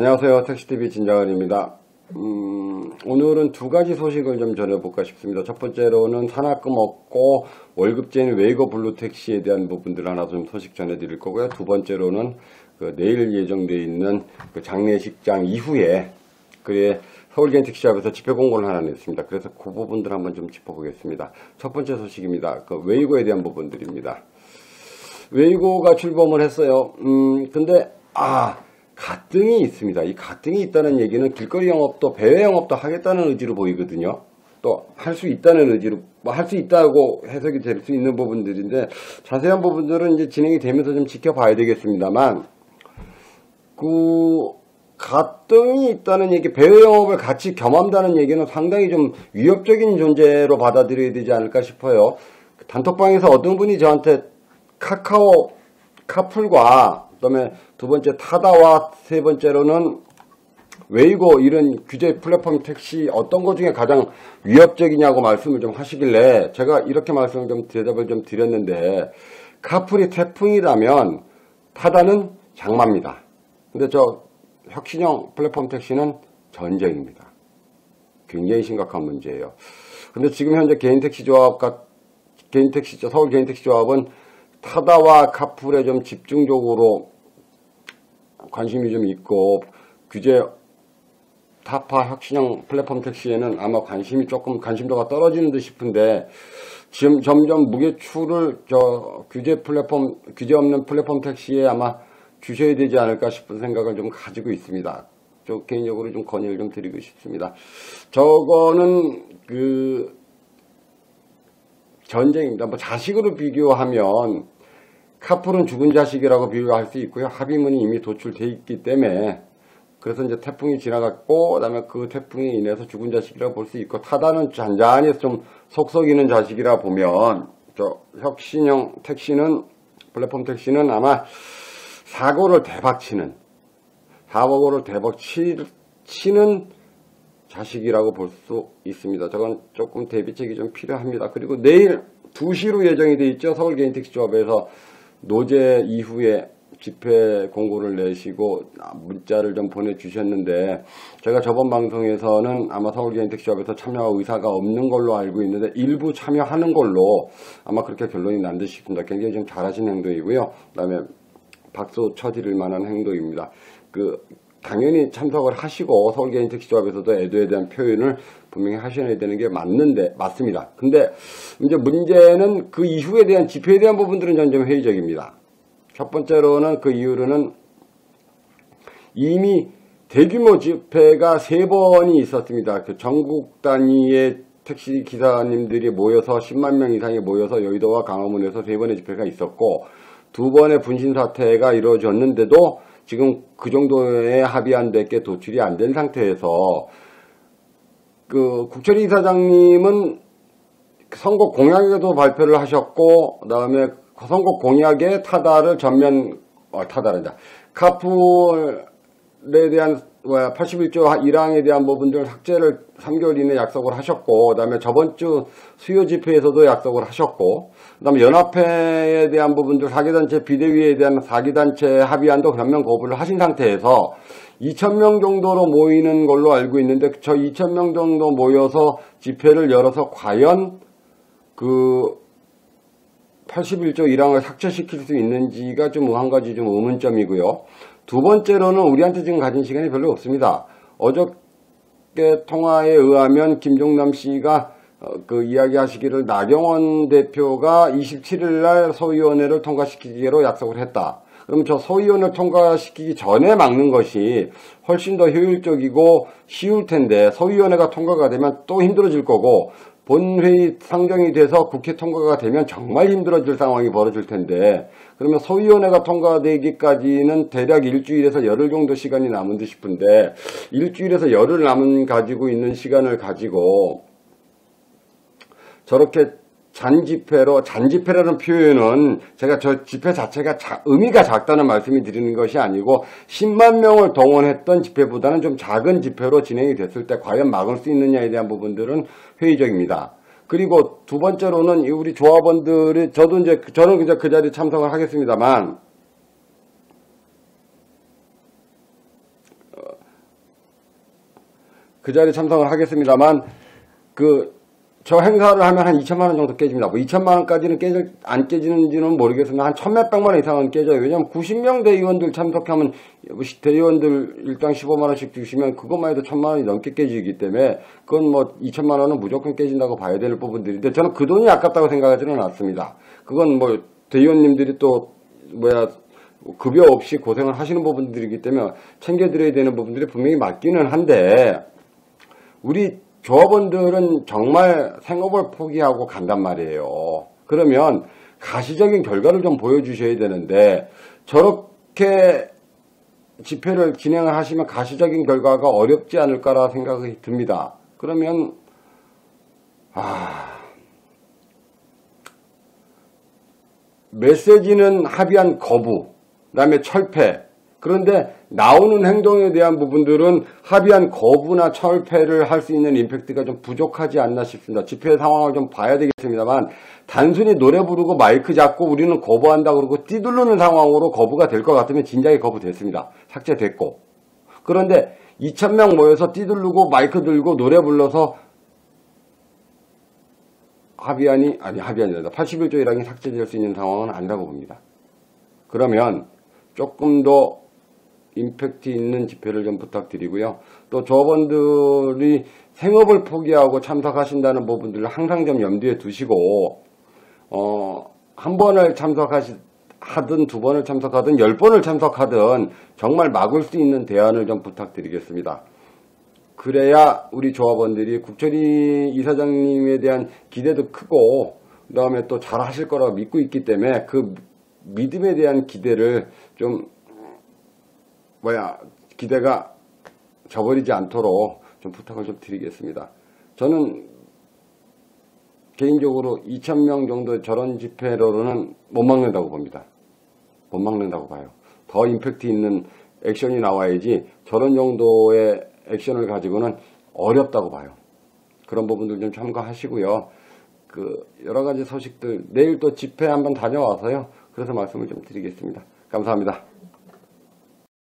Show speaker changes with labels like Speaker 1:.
Speaker 1: 안녕하세요. 택시TV 진장은입니다. 오늘은 두 가지 소식을 좀 전해볼까 싶습니다. 첫 번째로는 산학금 없고 월급제인 웨이거 블루 택시에 대한 부분들 하나 좀 소식 전해드릴 거고요. 두 번째로는 내일 예정되어 있는 장례식장 이후에 서울개인 택시샵에서 집회 공고를 하나 냈습니다. 그래서 그 부분들 한번 좀 짚어보겠습니다. 첫 번째 소식입니다. 웨이거에 대한 부분들입니다. 웨이거가 출범을 했어요. 근데 가등이 있습니다. 이 가등이 있다는 얘기는 길거리 영업도 배회 영업도 하겠다는 의지로 보이거든요. 또 할 수 있다는 의지로 할 수 있다고 해석이 될 수 있는 부분들인데 자세한 부분들은 이제 진행이 되면서 좀 지켜봐야 되겠습니다만 가등이 있다는 얘기, 배회 영업을 같이 겸한다는 얘기는 상당히 좀 위협적인 존재로 받아들여야 되지 않을까 싶어요. 단톡방에서 어떤 분이 저한테 카풀과 그다음에 두 번째 타다와 세 번째로는 웨이고 이런 규제 플랫폼 택시 어떤 것 중에 가장 위협적이냐고 말씀을 좀 하시길래 제가 이렇게 말씀을 좀 대답을 좀 드렸는데 카풀이 태풍이라면 타다는 장마입니다. 근데 저 혁신형 플랫폼 택시는 전쟁입니다. 굉장히 심각한 문제예요. 근데 지금 현재 서울 개인 택시 조합은 타다와 카풀에 좀 집중적으로 관심이 좀 있고 규제 타파 혁신형 플랫폼 택시에는 아마 관심도가 떨어지는 듯 싶은데 지금 점점 무게추를 규제 없는 플랫폼 택시에 아마 주셔야 되지 않을까 싶은 생각을 좀 가지고 있습니다. 저 개인적으로 좀 건의를 좀 드리고 싶습니다. 저거는 전쟁입니다. 자식으로 비교하면 카풀은 죽은 자식이라고 비교할 수 있고요. 합의문이 이미 도출돼 있기 때문에 그래서 이제 태풍이 지나갔고 그다음에 그 태풍에 인해서 죽은 자식이라고 볼 수 있고 타다는 잔잔히 좀 속썩이는 자식이라 보면 저 혁신형 택시는 플랫폼 택시는 아마 사고를 대박 치는 자식이라고 볼 수 있습니다. 저건 조금 대비책이 좀 필요합니다. 그리고 내일 2시로 예정이 돼 있죠. 서울 개인 택시 조합에서 노제 이후에 집회 공고를 내시고 문자를 좀 보내주셨는데 제가 저번 방송에서는 아마 서울 개인 택시 조합에서 참여 의사가 없는 걸로 알고 있는데 일부 참여하는 걸로 아마 그렇게 결론이 난 듯 싶습니다. 굉장히 좀 잘하신 행동이고요. 그 다음에 박수 쳐드릴 만한 행동입니다. 당연히 참석을 하시고 서울 개인 택시 조합에서도 애도에 대한 표현을 분명히 하셔야 되는 게 맞습니다. 근데 이제 문제는 그 이후에 대한 집회에 대한 부분들은 전 좀 회의적입니다. 첫 번째로는 그 이유로는 이미 대규모 집회가 3번이 있었습니다. 전국 단위의 택시 기사님들이 모여서 10만 명 이상이 모여서 여의도와 강화문에서 3번의 집회가 있었고 2번의 분신 사태가 이루어졌는데도 지금 그 정도의 합의한 데께 도출이 안 된 상태에서 국철희 이사장님은 선거 공약에도 발표를 하셨고 그다음에 선거 공약에 카풀에 대한 81조 1항에 대한 부분들 삭제를 3개월 이내 약속을 하셨고 그다음에 저번 주 수요 집회에서도 약속을 하셨고 그다음에 연합회에 대한 부분들 4기단체 비대위에 대한 4기단체 합의안도 전면 거부를 하신 상태에서 2,000명 정도로 모이는 걸로 알고 있는데 저 2,000명 정도 모여서 집회를 열어서 과연 81조 1항을 삭제시킬 수 있는지가 한 가지 좀 의문점이고요. 두 번째로는 우리한테 지금 가진 시간이 별로 없습니다. 어저께 통화에 의하면 김종남 씨가 이야기하시기를 나경원 대표가 27일 날 소위원회를 통과시키기로 약속을 했다. 그럼 저 소위원을 통과시키기 전에 막는 것이 훨씬 더 효율적이고 쉬울 텐데 소위원회가 통과가 되면 또 힘들어질 거고 본회의 상정이 돼서 국회 통과가 되면 정말 힘들어질 상황이 벌어질 텐데 그러면 소위원회가 통과되기까지는 대략 일주일에서 열흘 정도 시간이 남은 듯 싶은데 일주일에서 열흘 가지고 있는 시간을 가지고 저렇게 잔집회라는 표현은 제가 저 집회 자체가 의미가 작다는 말씀이 드리는 것이 아니고 10만 명을 동원했던 집회보다는 좀 작은 집회로 진행이 됐을 때 과연 막을 수 있느냐에 대한 부분들은 회의적입니다. 그리고 두 번째로는 우리 조합원들이 저는 이제 그 자리에 참석을 하겠습니다만 그 자리에 참석을 하겠습니다만 저 행사를 하면 한 2천만 원 정도 깨집니다. 뭐 2천만 원까지는 안 깨지는지는 모르겠습니다. 한 1,몇백만 원 이상은 깨져요. 왜냐면 90명 대의원들 참석하면 대의원들 일당 15만 원씩 주시면 그것만 해도 1,000만 원이 넘게 깨지기 때문에 그건 뭐 2천만 원은 무조건 깨진다고 봐야 될 부분들인데 저는 그 돈이 아깝다고 생각하지는 않습니다. 그건 뭐 대의원님들이 또 급여 없이 고생을 하시는 부분들이기 때문에 챙겨드려야 되는 부분들이 분명히 맞기는 한데 우리 조합원들은 정말 생업을 포기하고 간단 말이에요. 그러면 가시적인 결과를 좀 보여주셔야 되는데 저렇게 집회를 진행을 하시면 가시적인 결과가 어렵지 않을까라 생각이 듭니다. 그러면 메시지는 합의한 거부, 그 다음에 철폐. 그런데 나오는 행동에 대한 부분들은 합의한 거부나 철폐를 할 수 있는 임팩트가 좀 부족하지 않나 싶습니다. 집회 상황을 좀 봐야 되겠습니다만 단순히 노래 부르고 마이크 잡고 우리는 거부한다 그러고 띠두르는 상황으로 거부가 될 것 같으면 진작에 거부됐습니다. 삭제됐고. 그런데 2,000명 모여서 띠두르고 마이크 들고 노래 불러서 합의안이 아니라 81조 1항이 삭제될 수 있는 상황은 아니라고 봅니다. 그러면 조금 더 임팩트 있는 집회를 좀 부탁드리고요. 또 조합원들이 생업을 포기하고 참석하신다는 부분들을 항상 좀 염두에 두시고 한 번을 하든 두 번을 참석하든 10번을 참석하든 정말 막을 수 있는 대안을 좀 부탁드리겠습니다. 그래야 우리 조합원들이 국철이 이사장님에 대한 기대도 크고 그 다음에 또 잘하실 거라고 믿고 있기 때문에 그 믿음에 대한 기대를 좀 기대가 저버리지 않도록 좀 부탁을 좀 드리겠습니다. 저는 개인적으로 2,000명 정도 저런 집회로는 못 막는다고 봅니다. 못 막는다고 봐요. 더 임팩트 있는 액션이 나와야지 저런 정도의 액션을 가지고는 어렵다고 봐요. 그런 부분들 좀 참고하시고요. 여러 가지 소식들 내일 또 집회 한번 다녀와서요. 그래서 말씀을 좀 드리겠습니다. 감사합니다.